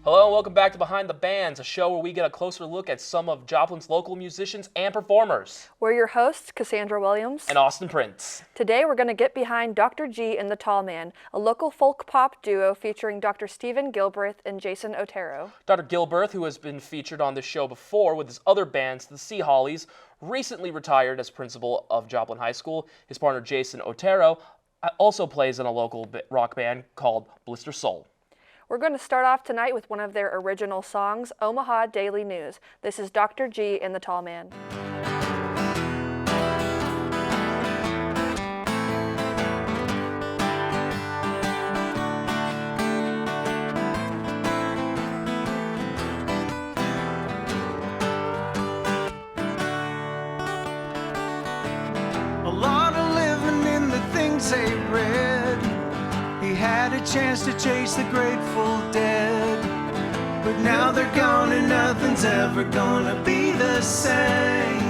Hello and welcome back to Behind the Bands, a show where we get a closer look at some of Joplin's local musicians and performers. We're your hosts, Cassandra Williams and Austin Prince. Today we're going to get behind Dr. G and the Tall Man, a local folk pop duo featuring Dr. Stephen Gilbreth and Jason Otero. Dr. Gilbreth, who has been featured on this show before with his other bands, the Sea Hollies, recently retired as principal of Joplin High School. His partner Jason Otero also plays in a local rock band called Blister Soul. We're going to start off tonight with one of their original songs, Omaha Daily News. This is Dr. G and the Tall Man. A lot of living in the things they read. He had a chance to chase the Grateful Dead, but now they're gone and nothing's ever gonna be the same.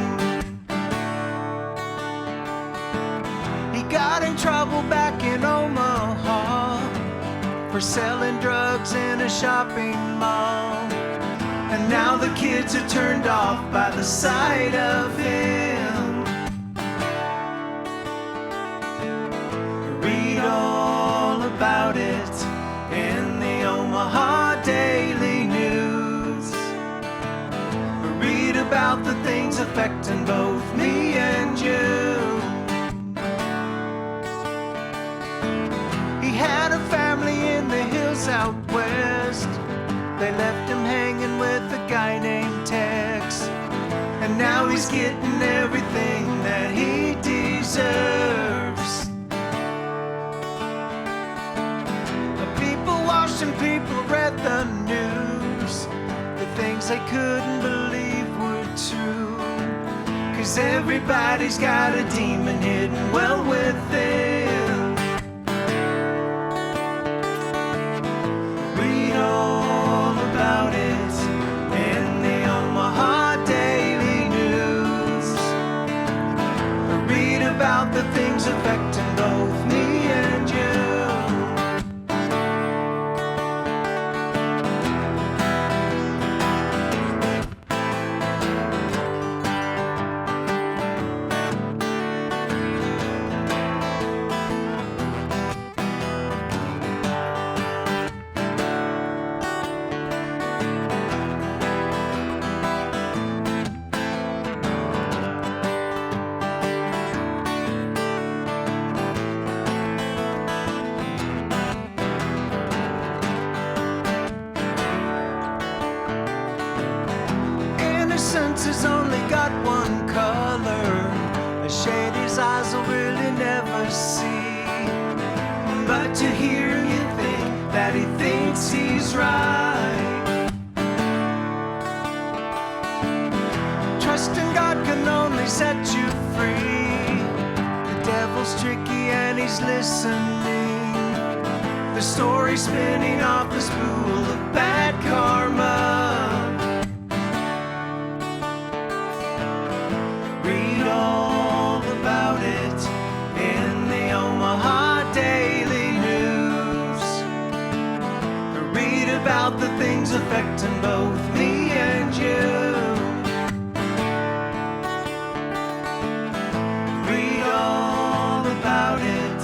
He got in trouble back in Omaha for selling drugs in a shopping mall, and now the kids are turned off by the sight of him. Read all about it in the Omaha Daily News. Read about the things affecting both me and you. He had a family in the hills out west. They left him hanging with a guy named Tex, and now he's getting everything that he deserves. And people read the news, the things they couldn't believe were true, 'cause everybody's got a demon hidden well within. Read all about it in the Omaha Daily News. Read about the things affecting both me and you. Innocence has only got one color, a shade his eyes will really never see. But to hear you think that he thinks he's right. Trusting God can only set you free. The devil's tricky and he's listening. The story's spinning off the spool of bad karma. Read all about it in the Omaha Daily News. Read about the things affecting both me and you. Read all about it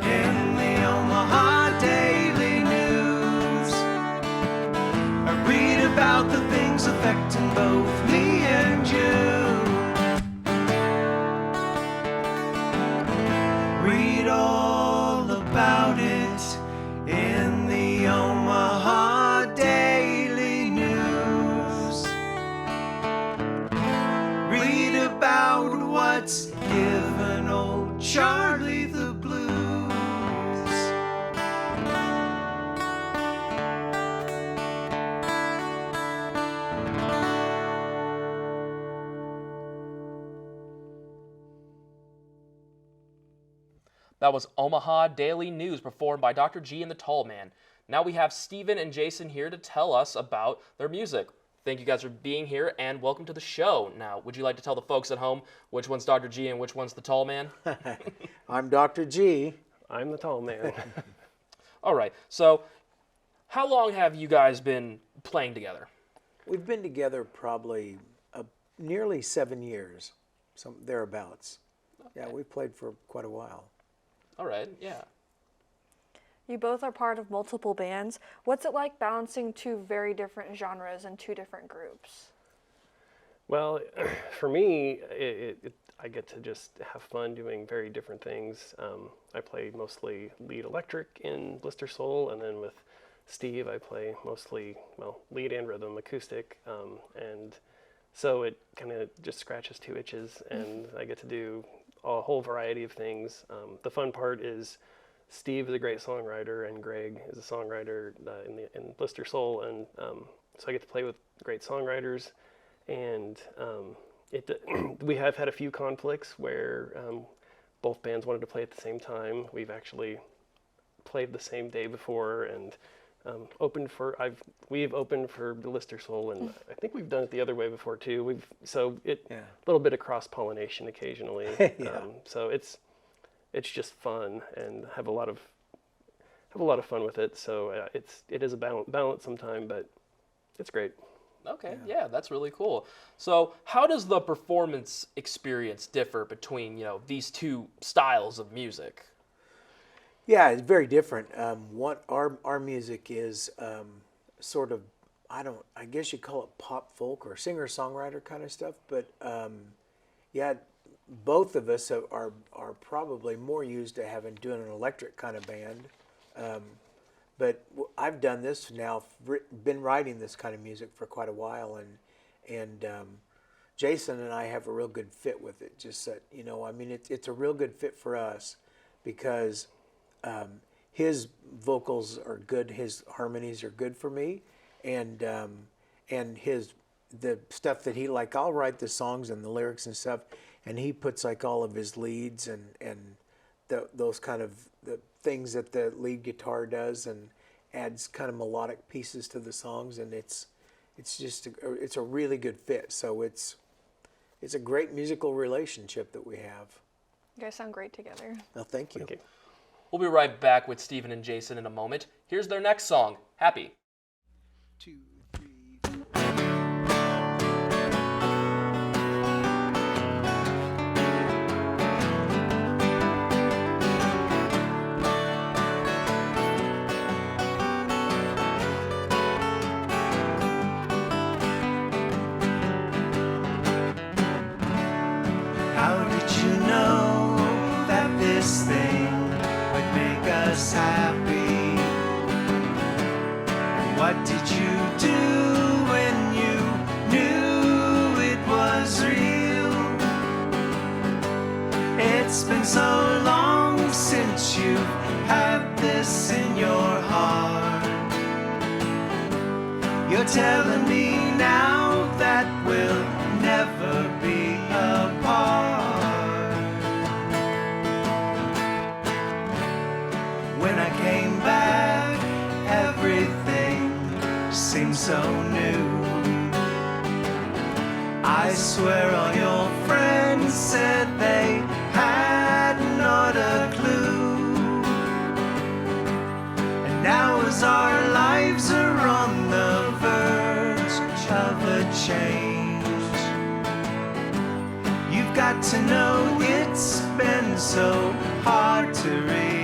in the Omaha Daily News. Read about the things affecting both me and you. Read all about it in the Omaha Daily News. Read about what's given old Charlie the blues. That was Omaha Daily News, performed by Dr. G and the Tall Man. Now we have Stephen and Jason here to tell us about their music. Thank you guys for being here, and welcome to the show. Now, would you like to tell the folks at home which one's Dr. G and which one's the Tall Man? I'm Dr. G. I'm the Tall Man. All right, so How long have you guys been playing together? We've been together probably nearly 7 years, some thereabouts. Yeah, we played for quite a while. All right, yeah. You both are part of multiple bands. What's it like balancing two very different genres and two different groups? Well, for me, I get to just have fun doing very different things. I play mostly lead electric in Blister Soul, and then with Steve, I play mostly, well, lead and rhythm acoustic. And so it kind of just scratches two itches, and I get to do a whole variety of things. The fun part is Steve is a great songwriter, and Greg is a songwriter in Blister Soul, and so I get to play with great songwriters. And we have had a few conflicts where both bands wanted to play at the same time. We've actually played the same day before, and we've opened for Blister Soul, and I think we've done it the other way before too. A little bit of cross pollination occasionally. Yeah. So it's just fun, and have a lot of fun with it. So it is a balance sometime, but it's great. Okay, yeah, that's really cool. So how does the performance experience differ between, these two styles of music? Yeah, it's very different. Our music is sort of, I guess you call it pop folk or singer-songwriter kind of stuff. But yeah, both of us are probably more used to doing an electric kind of band. But I've done this now, been writing this kind of music for quite a while, and Jason and I have a real good fit with it. Just that, it's a real good fit for us because his vocals are good, his harmonies are good for me, and the stuff that I'll write the songs and the lyrics and stuff, and he puts like all of his leads and those kind of the things that the lead guitar does, and adds kind of melodic pieces to the songs, and it's a really good fit. So it's a great musical relationship that we have. You guys sound great together. Well, thank you. Thank you. We'll be right back with Steven and Jason in a moment. Here's their next song, Happy. 2, 3. How did you know that this thing would make us happy? What did you do when you knew it was real? It's been so long since you had this in your heart. You're telling me now that we'll never be apart. When I came back, everything seemed so new. I swear all your friends said they had not a clue. And now as our lives are on the verge of a change, you've got to know it's been so hard to rearrange.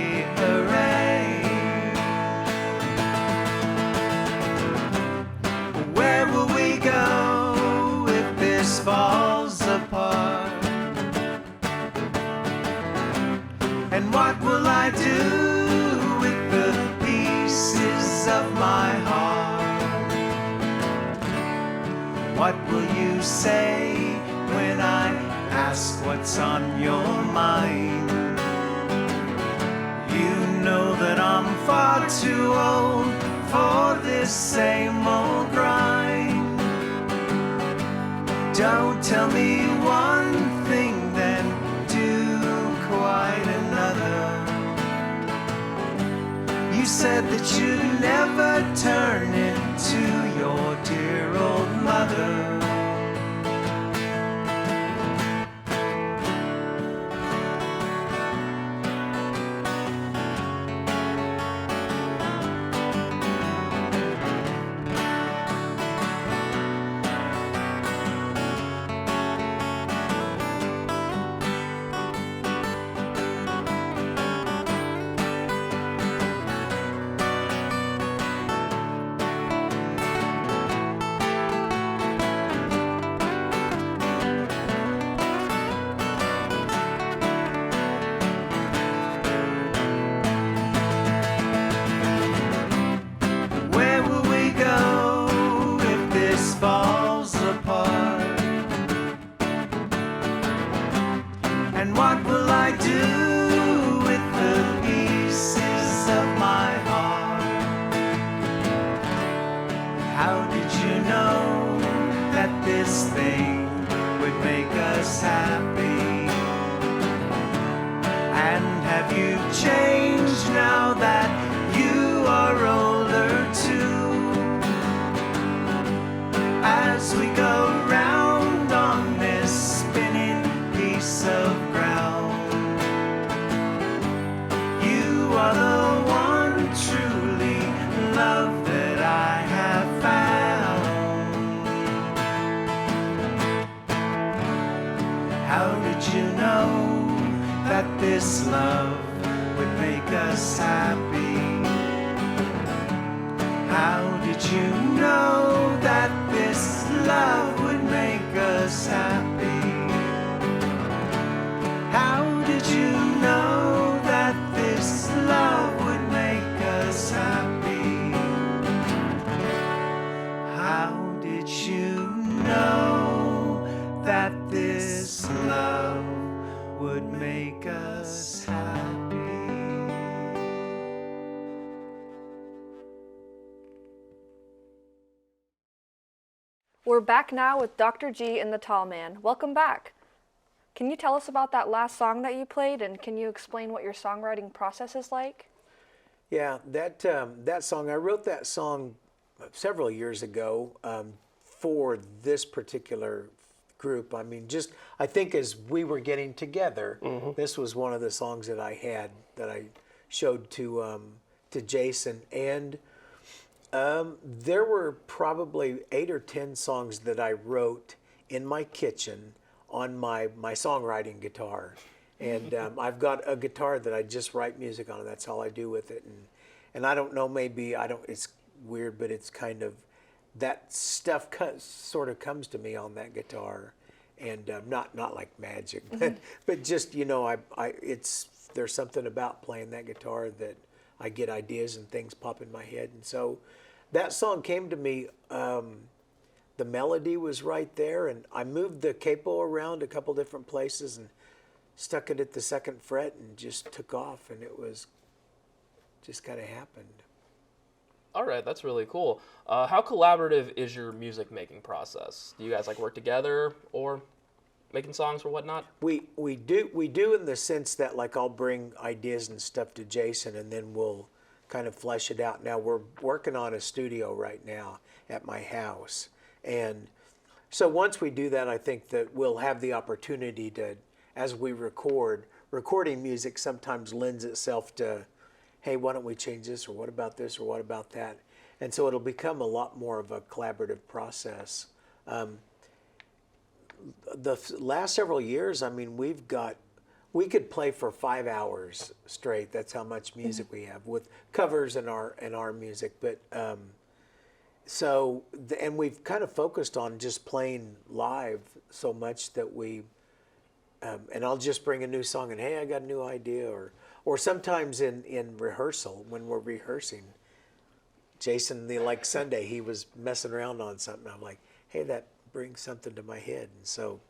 Where will we go if this falls apart? And what will I do with the pieces of my heart? What will you say when I ask what's on your mind? You know that I'm far too old for this same old grind. Don't tell me one thing, then do quite another. You said that you'd never turn into your dear old mother. How did you know that this thing would make us happy? And have you changed now that you are older too? As we go round on this spinning piece of ground, you are the one truly love that I have found. How did you know that this love would make us happy? How did you know that this love would make us happy? How did you know that this love would make us happy? How did you know that this love would make us happy? We're back now with Dr. G and the Tall Man. Welcome back. Can you tell us about that last song that you played, and can you explain what your songwriting process is like? Yeah, that song, I wrote that song several years ago for this particular group. I mean, I think as we were getting together, this was one of the songs that I had that I showed to Jason, and there were probably 8 or 10 songs that I wrote in my kitchen on my songwriting guitar. And I've got a guitar that I just write music on, and that's all I do with it. And I don't know, maybe, it's weird, but it's kind of, that stuff sort of comes to me on that guitar. And not like magic, but just, there's something about playing that guitar that I get ideas and things pop in my head. And so that song came to me, the melody was right there, and I moved the capo around a couple different places and stuck it at the 2nd fret and just took off, and it was just kind of happened. All right, that's really cool. How collaborative is your music making process? Do you guys work together or making songs or whatnot? We do in the sense that I'll bring ideas and stuff to Jason, and then we'll kind of flesh it out. Now we're working on a studio right now at my house, and so once we do that, I think that we'll have the opportunity to, as we recording music sometimes lends itself to, hey, why don't we change this, or what about this, or what about that? And so it'll become a lot more of a collaborative process. The last several years, I mean, we could play for 5 hours straight. That's how much music we have with covers and our music. But and we've kind of focused on just playing live so much that we, and I'll just bring a new song and, hey, I got a new idea, or sometimes in rehearsal when we're rehearsing, Jason, Sunday, he was messing around on something. I'm like, hey, that brings something to my head. And so,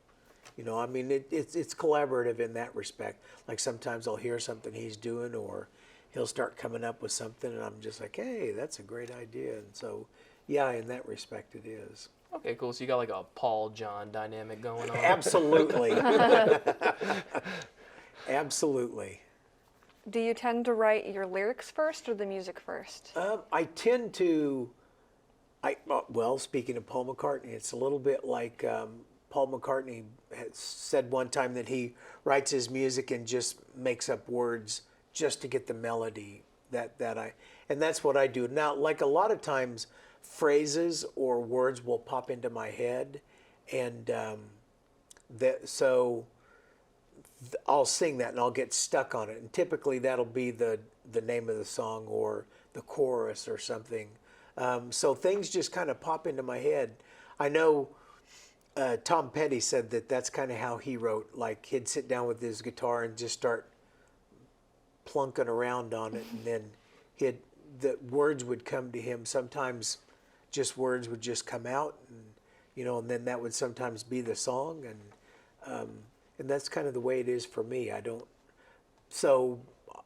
I mean, it's collaborative in that respect. Sometimes I'll hear something he's doing, or he'll start coming up with something, and I'm just like, hey, that's a great idea. And so, yeah, in that respect, it is. Okay, cool. So you got a Paul John dynamic going on. Absolutely. Absolutely. Do you tend to write your lyrics first or the music first? I tend to, well, speaking of Paul McCartney, it's a little bit like Paul McCartney had said one time that he writes his music and just makes up words just to get the melody and that's what I do. Now, a lot of times, phrases or words will pop into my head, and I'll sing that and I'll get stuck on it, and typically that'll be the name of the song or the chorus or something. So things just kind of pop into my head. I know Tom Petty said that that's kind of how he wrote. He'd sit down with his guitar and just start plunking around on it, and then the words would come to him. Sometimes just words would just come out, and then that would sometimes be the song, and that's kind of the way it is for me. So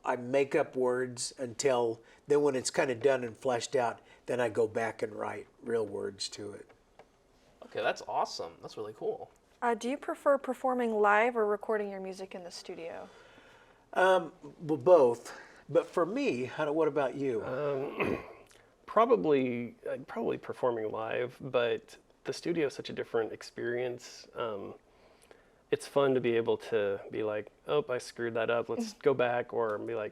I make up words until then when it's kind of done and fleshed out, then I go back and write real words to it. Okay, that's awesome. That's really cool. Do you prefer performing live or recording your music in the studio? Well, both. But for me, what about you? Probably performing live, but the studio is such a different experience. It's fun to be able to be like, oh, I screwed that up, let's go back, or be like,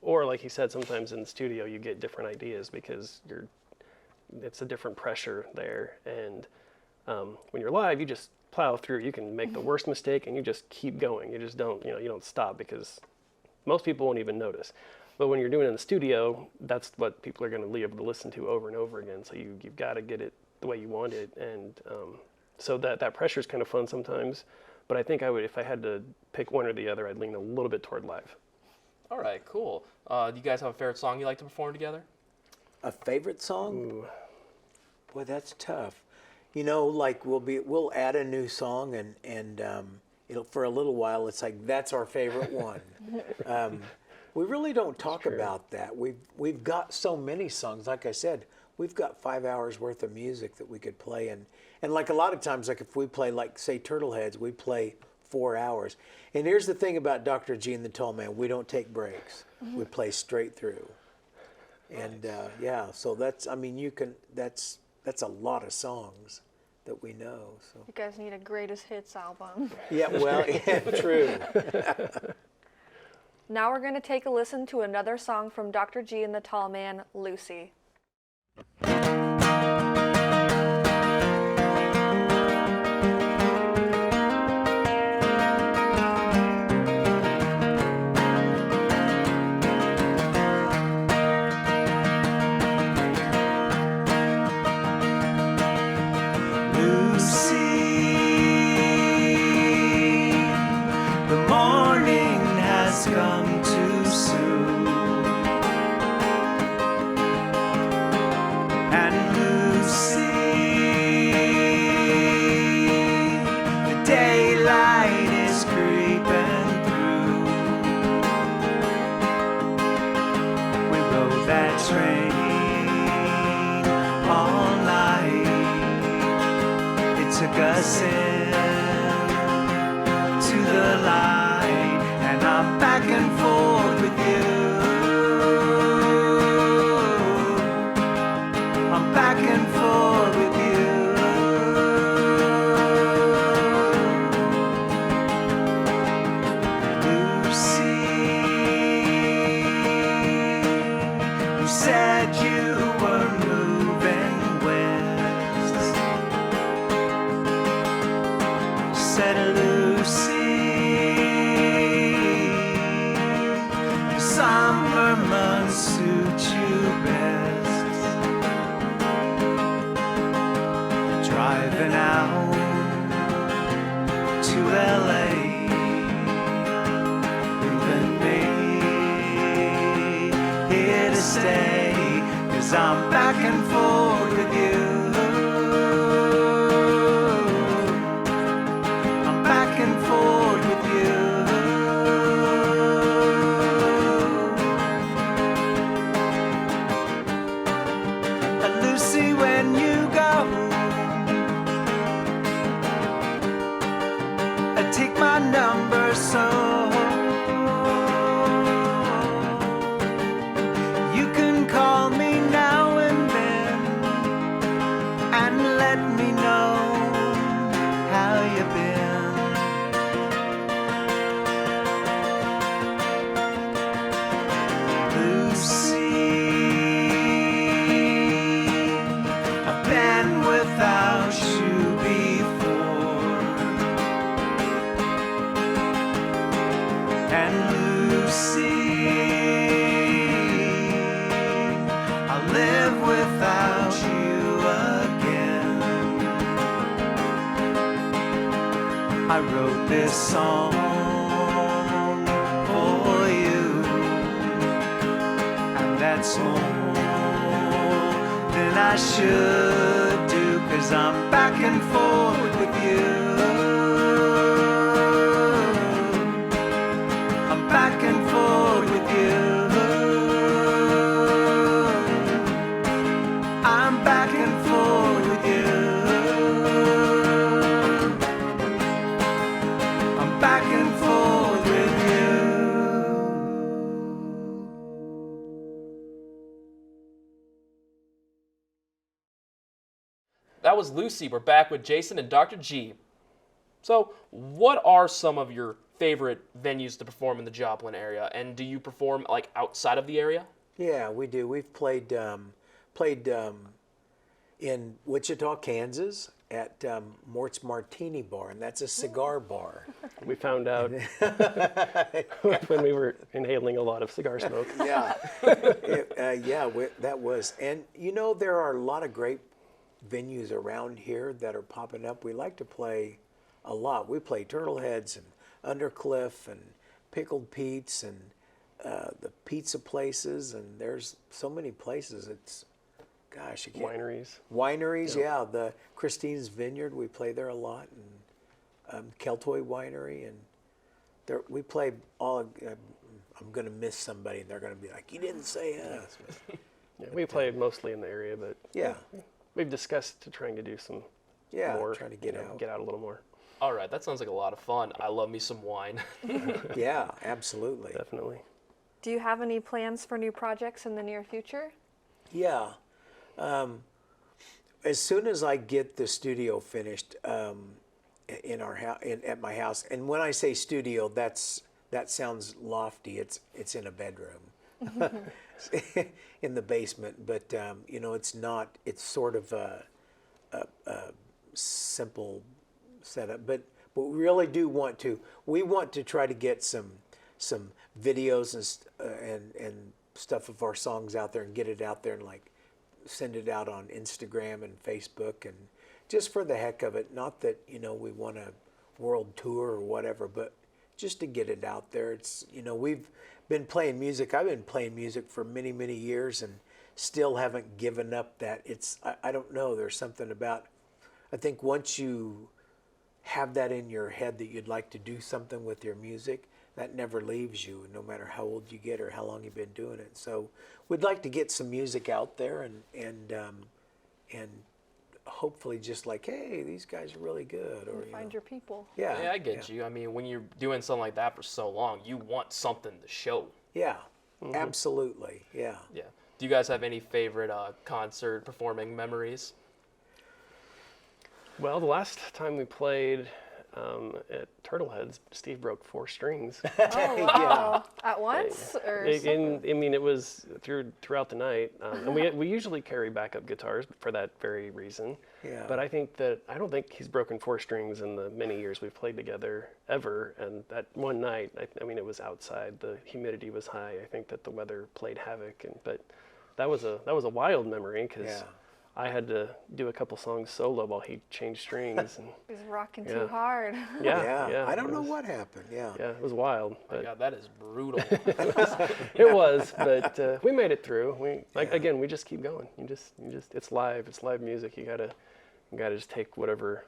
or like he said, sometimes in the studio you get different ideas because it's a different pressure there. And when you're live, you just plow through. You can make the worst mistake and you just keep going. You just don't, you don't stop because most people won't even notice. But when you're doing it in the studio, that's what people are going to be able to listen to over and over again. So you've got to get it the way you want it. And so that pressure is kind of fun sometimes. But I think I would, if I had to pick one or the other, I'd lean a little bit toward live. All right, cool. Do you guys have a favorite song you like to perform together? A favorite song? Ooh. Boy, that's tough. Like we'll add a new song and it'll for a little while it's like that's our favorite one. We really don't talk about that. We've got so many songs. Like I said, we've got 5 hours worth of music that we could play, and like a lot of times, like if we play like say Turtleheads, we play 4 hours. And here's the thing about Dr. G and the Tall Man: we don't take breaks. We play straight through. And so that's that's a lot of songs that we know. So You guys need a greatest hits album. yeah, well, yeah, true. Now we're going to take a listen to another song from Dr. G and the Tall Man, Lucy. Come too soon, and Lucy, the daylight is creeping through. We rode that train all night. It took us in to the light. I'm back and forth with you. I'm back and forth with you. Lucy, you said you were moving west. Said Lucy, summer months suit you best. Driving out to LA, leaving me here to stay, 'cause I'm back and forth with you. I'm back and forth with you. Lucy, when you go, take my number so you can call me now and then and let me know how you've been. Lucy, without you before, and Lucy, I'll live without you again. I wrote this song for you, and that's more than I should do, 'cause I'm back and forth with you. I'm back and forth with you. that was Lucy. We're back with Jason and Dr. G. So, what are some of your favorite venues to perform in the Joplin area? And do you perform like outside of the area? Yeah, we do. We've played in Wichita, Kansas, at Mort's Martini Bar, and that's a cigar bar. We found out when we were inhaling a lot of cigar smoke. Yeah, that was. And you know, there are a lot of great venues around here that are popping up. We like to play a lot. We play Turtleheads and Undercliff and Pickled Pete's and the pizza places, and there's so many places. It's, gosh, Wineries. Wineries, yeah. The Christine's Vineyard, we play there a lot, and Keltoy Winery, and there we play all. I'm gonna miss somebody, and they're gonna be like, "You didn't say us." Yeah, we play mostly in the area, but Yeah, we've discussed trying to do some yeah, more. trying to get out. Get out a little more. All right, that sounds like a lot of fun. I love me some wine. Yeah, absolutely. Definitely. Do you have any plans for new projects in the near future? Yeah. As soon as I get the studio finished in our house, at my house, and when I say studio, that sounds lofty. It's in a bedroom, in the basement. But you know, it's not. It's sort of a simple setup. But we really do want to. We want to try to get some videos and stuff of our songs out there and get it out there and like send it out on Instagram and Facebook, and just for the heck of it. Not that, you know, we want a world tour or whatever, but just to get it out there. It's, you know, we've been playing music. I've been playing music for many, many years and still haven't given up that. It's, I don't know, there's something about, I think once you have that in your head that you'd like to do something with your music, that never leaves you, no matter how old you get or how long you've been doing it. So we'd like to get some music out there and hopefully just like, hey, these guys are really good, or Find your people. yeah, Yeah, I get you. I mean, when you're doing something like that for so long, you want something to show. yeah, absolutely, yeah. Yeah. Do you guys have any favorite concert performing memories? Well, the last time we played at Turtleheads, Steve broke 4 strings. Oh, wow. At once? Or I mean, it was throughout the night, and we usually carry backup guitars for that very reason. Yeah. But I don't think he's broken 4 strings in the many years we've played together ever. And that one night, I mean, it was outside. The humidity was high. I think that the weather played havoc. But that was a wild memory because. Yeah. I had to do a couple songs solo while he changed strings, and he's rocking Yeah. too hard. yeah, I don't it know was- what happened. Yeah. Yeah, it was wild, but God, that is brutal. it was. But we made it through. Again, we just keep going. You just, it's live. It's live music. You gotta just take whatever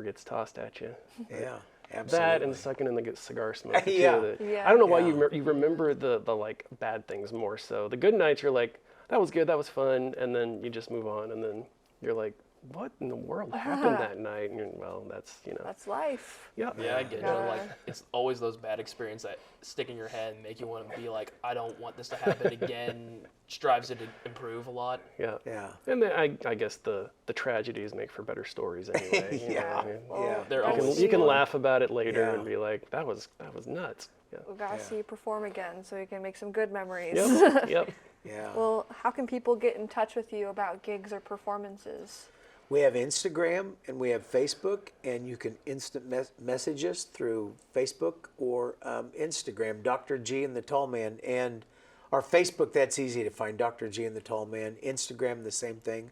gets tossed at you. Yeah, absolutely. That and sucking in the cigar smoke too. Yeah. Yeah. I don't know why Yeah. you remember the like bad things more so. The good nights you're like, that was good, that was fun, and then you just move on, and then you're like, what in the world happened that night? And well, that's That's life. yeah. Yeah, I get you. Yeah. Like, it's always those bad experiences that stick in your head and make you want to be like, I don't want this to happen again. Strives to improve a lot. Yeah. Yeah. And then I guess the tragedies make for better stories anyway. you know, Yeah. I mean, Yeah. They're Gotta always see you can you- laugh about it later Yeah. and be like, that was nuts. Yeah. We gotta Yeah. see you perform again so you can make some good memories. Yep. Yep. Yeah. Well, how can people get in touch with you about gigs or performances? We have Instagram and we have Facebook, and you can instant message us through Facebook or Instagram, Dr. G and the Tall Man. And our Facebook, that's easy to find, Dr. G and the Tall Man. Instagram, the same thing.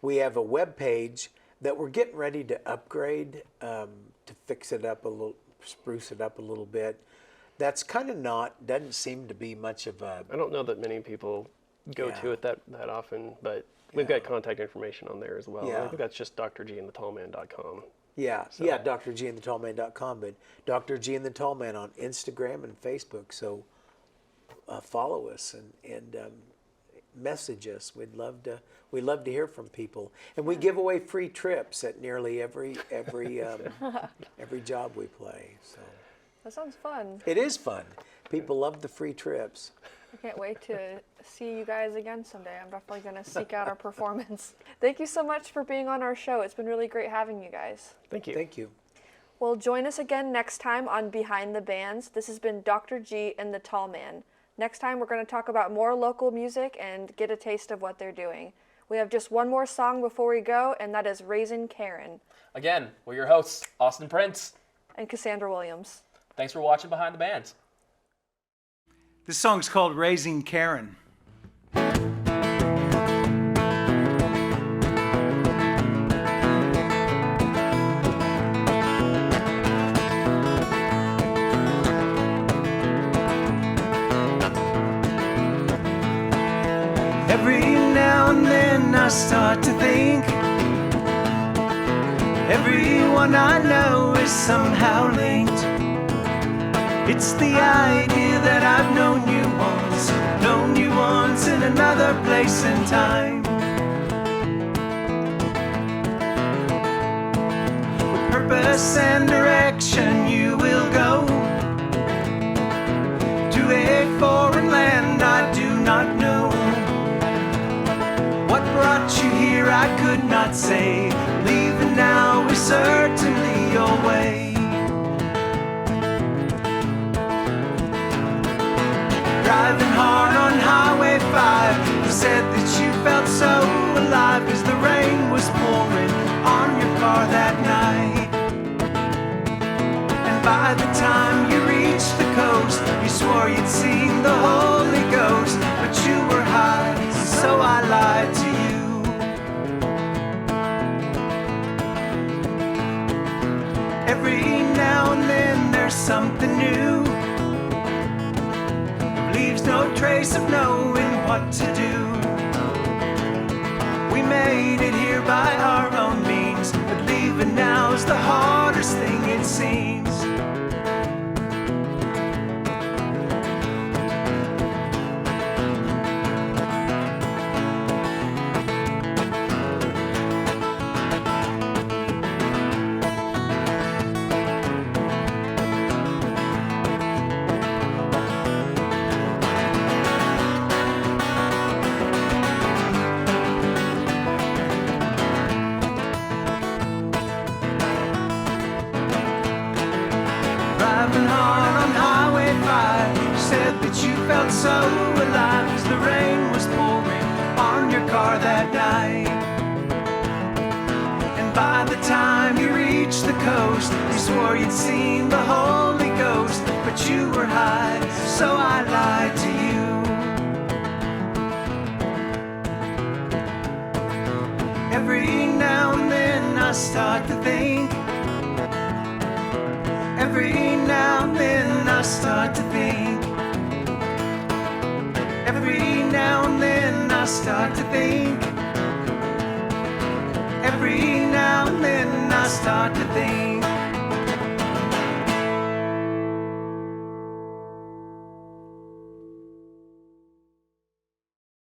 We have a web page that we're getting ready to upgrade to fix it up a little, spruce it up a little bit. That's kind of doesn't seem to be much of a, I don't know that many people go Yeah. to it that often, but we've got contact information on there as well. Yeah. I think that's just drgandthetallman.com. yeah, drgandthetallman.com, but Dr. G and the Tall Man on Instagram and Facebook. So follow us and message us. We'd love to hear from people, and we give away free trips at nearly every job we play. So That sounds fun. it is fun. People love the free trips. I can't wait to see you guys again someday. I'm definitely going to seek out our performance. Thank you so much for being on our show. It's been really great having you guys. Thank you. Thank you. Well, join us again next time on Behind the Bands. This has been Dr. G and the Tall Man. Next time, we're going to talk about more local music and get a taste of what they're doing. We have just one more song before we go, and that is Raisin' Karen. Again, we're your hosts, Austin Prince. And Cassandra Williams. Thanks for watching Behind the Bands. This song's called Raising Karen. Every now and then I start to think everyone I know is somehow linked. It's the idea that I've known you once in another place and time. With purpose and direction you will go to a foreign land I do not know. What brought you here I could not say. Leaving now is certainly your way. Driving hard on Highway 5, you said that you felt so alive as the rain was pouring on your car that night. And by the time you reached the coast, you swore you'd seen the Holy Ghost, but you were high, so I lied to you. Every now and then there's something new. Leaves no trace of knowing what to do. We made it here by our own means, but leaving now's the hardest thing it seems. Driving hard on Highway 5, you said that you felt so alive as the rain was pouring on your car that night. And by the time you reached the coast, you swore you'd seen the Holy Ghost, but you were high, so I lied to you. Every now and then I start to think. Every now and then I start to think. Every now and then I start to think. Every now and then I start to think.